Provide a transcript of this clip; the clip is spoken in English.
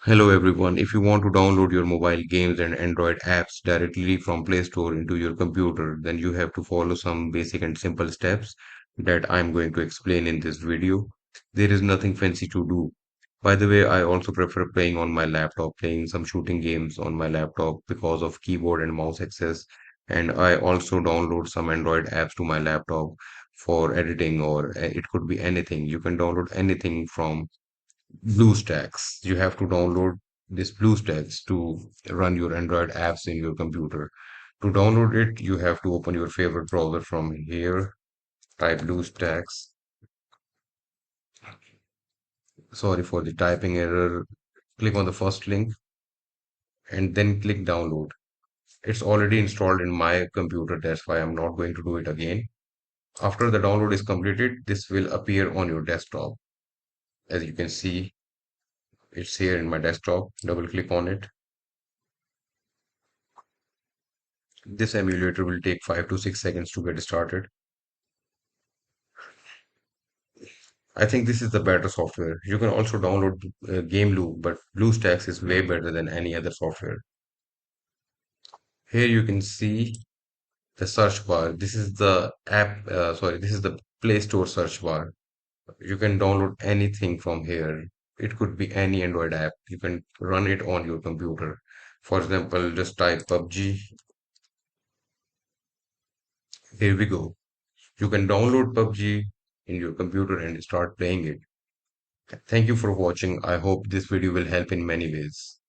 Hello everyone. If you want to download your mobile games and Android apps directly from Play Store into your computer, then you have to follow some basic and simple steps that I'm going to explain in this video. There is nothing fancy to do. By the way, I also prefer playing on my laptop, playing some shooting games on my laptop because of keyboard and mouse access. And I also download some Android apps to my laptop for editing, or it could be anything. You can download anything from BlueStacks. You have to download this BlueStacks to run your Android apps in your computer. To download it, you have to open your favorite browser from here, type BlueStacks. Sorry for the typing error. Click on the first link and then click download. It's already installed in my computer, that's why I'm not going to do it again. After the download is completed, this will appear on your desktop. As you can see, it's here in my desktop. Double click on it. This emulator will take 5 to 6 seconds to get started. I think this is the better software. You can also download Game Loop, but BlueStacks is way better than any other software. Here you can see the search bar. This is the this is the Play Store search bar. You can download anything from here. It could be any Android app. You can run it on your computer. For example, just type PUBG. Here we go. You can download PUBG in your computer and start playing it. Thank you for watching. I hope this video will help in many ways.